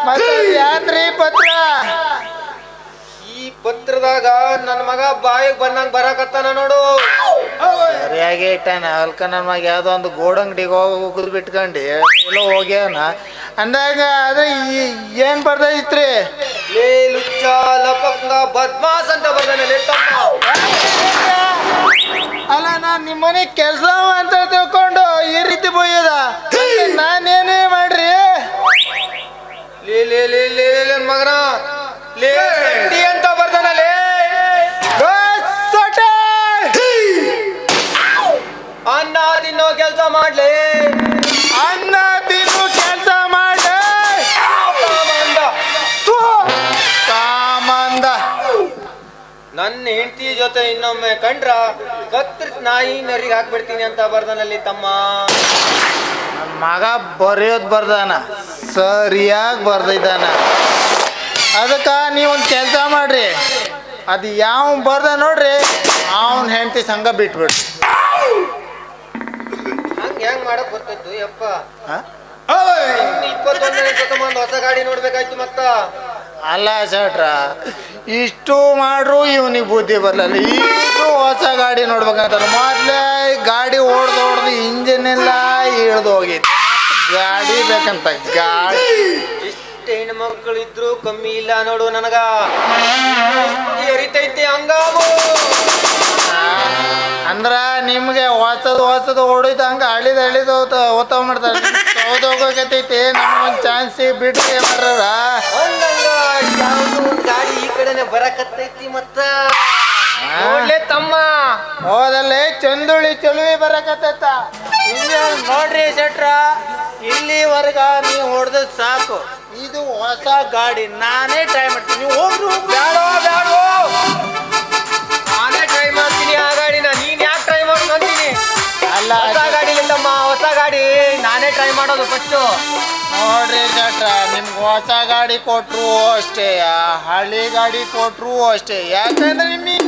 ಮತ್ತೆ ಯಾತ್ರಿ ಪತ್ರ ಈ ಪತ್ರದಾಗ ನನ್ನ ಮಗ ಬಾಯಿಗೆ ಬಂದಂಗ ಬರಾಕತ್ತಾನ ನೋಡು. ಸರಿಯಾಗಿ ಇಟ್ಟಾನ ಅಲ್ಕ ನನ್ನ ಮಗ ಯಾವ್ದೋ ಒಂದು ಗೋಡಂಗಡಿಗೆ ಹೋಗುದ್ ಬಿಟ್ಕಂಡು ಎಲ್ಲೋ ಹೋಗ್ಯಾನ ಅಂದಾಗ ಅದ ಏನ್ ಬರ್ದೈತ್ರಿ? ಲೇ ಲುಚ್ಚ ಲಪಂಗ ಬದ್ಮಾಸ್ ಅಂತ ಬರ್ದಾನೆ ತಮ್ಮ. ಅಲ್ಲ ನಾನ್ ನಿಮ್ಮನೆ ಕೆಲಸ ಅಂತ ತಿಳ್ಕೊಂಡು ಈ ರೀತಿ ಬೊಯ್ಯದ ನಾನೇನೇ ಮಾಡ್ರಿ? ಲೇ ಲೇ ಲೇ ಲೇ ಲೇ ಮಗನ ಲೇ ಗಟ್ಟಿ ಅಂತ ಬರ್ದಾನಲೇ. ಅನ್ನ ತಿನ್ನೋ ಕೆಲಸ ಮಾಡ್ಲಿ, ಅನ್ನ ತಿನ್ನು ಕೆಲಸ ಮಾಡಿ ಕಾಮಂದ. ನನ್ನ ಹೆಂಡತಿ ಜೊತೆ ಇನ್ನೊಮ್ಮೆ ಕಂಡ್ರ ಕತ್ತರಿಸಿ ನಾಯಿ ನರಿಗೆ ಹಾಕ್ಬಿಡ್ತೀನಿ ಅಂತ ಬರ್ದಾನಲ್ಲಿ ತಮ್ಮ. ನನ್ನ ಮಗ ಬರೆಯೋದು ಬರ್ದಾನ, ಸರಿಯಾಗಿ ಬರ್ದಿದ್ದಾನ. ಅದಕ್ಕೆ ನೀವೊಂದು ಕೆಲಸ ಮಾಡ್ರಿ, ಅದು ಯಾವ ಬರ್ದ ನೋಡ್ರಿ ಅವನ ಹೆಂಡತಿ ಸಂಘ ಬಿಟ್ಬಿಡ್ರಿ. ಹಂಗೆ ಹೆಂಗ್ ಮಾಡಕ್ ಬರ್ತಿತ್ತು ಯಪ್ಪ? 21ನೇ ಶತಮಾನದ ಹೊಸ ಗಾಡಿ ನೋಡ್ಬೇಕಾಯ್ತು ಮತ್ತ. ಅಲ್ಲ ಶೆಟ್ರ, ಇಷ್ಟು ಮಾಡ್ರು ಇವನಿಗೆ ಬುದ್ಧಿ ಬರಲಿಲ್ಲ. ಈಗ ಹೊಸ ಗಾಡಿ ನೋಡ್ಬೇಕಂತ ಮೊದಲೇ ಗಾಡಿ ಹೊಡ್ದು ಇಂಜಿನ್ ಎಲ್ಲ ಇಳ್ದು ಹೋಗಿತ್ತು. ಗಾಡಿ ಬೇಕಂತ ಗಾಡಿ. ಎಷ್ಟು ಹೆಣ್ಮಕ್ಳು ಇದ್ರು ಕಮ್ಮಿ ಇಲ್ಲ ನೋಡು ನನಗ. ಎರಿತೈತಿ ಹಂಗಾಮು. ಅಂದ್ರ ನಿಮ್ಗೆ ಹೊಸದು ಹೊಡಿದ ಹಂಗ ಹಳಿದ ಓದ್ತಾವ ಮಾಡ್ತಾರೆ. ಹೋಗೋಕೈತಿ ನಮ್ಗೊಂದು ಚಾನ್ಸ್ ಬಿಡ್ರಿ ಮಾರ್ರ. ಅಂದಂಗ ಯಾವ್ದು ಒಂದ್ ಗಾಡಿ ಈ ಕಡೆನೆ ಬರಕತ್ತೈತಿ ಮತ್ತ. ನೋಡ್ಲೆ ತಮ್ಮ, ಹೋದಲ್ಲೇ ಚಂದುಳಿ ಚಲುವಿ ಬರಕತ್ತ. ನೋಡ್ರಿ ಶೆಟ್ರ, ಇಲ್ಲಿವರೆಗ ನೀವು ಹೊಡೆದ ಸಾಕು. ಇದು ಹೊಸ ಗಾಡಿ, ನಾನೇ ಟ್ರೈ ಮಾಡ್ತೀನಿ. ನೀವು ಹೋಗ್ರಿ. ಬ್ಯಾಡೋ ಬ್ಯಾಡೋ, ನಾನೇ ಟ್ರೈ ಮಾಡ್ತೀನಿ ಆ ಗಾಡಿನ. ನೀನ್ ಯಾಕೆ ಟ್ರೈ ಮಾಡೋದು ಅಂತೀನಿ? ಅಲ್ಲ ಹೊಸ ಗಾಡಿ ಇಲ್ಲಮ್ಮ, ಹೊಸ ಗಾಡಿ ನಾನೇ ಟ್ರೈ ಮಾಡೋದು ಫಸ್ಟು. ನೋಡ್ರಿ ಶೆಟ್ರ, ನಿಮ್ಗೆ ಹೊಸ ಗಾಡಿ ಕೊಟ್ರು ಅಷ್ಟೇ, ಹಳಿ ಗಾಡಿ ಕೊಟ್ರು ಅಷ್ಟೇ. ಯಾಕಂದ್ರೆ ನಿಮಗೆ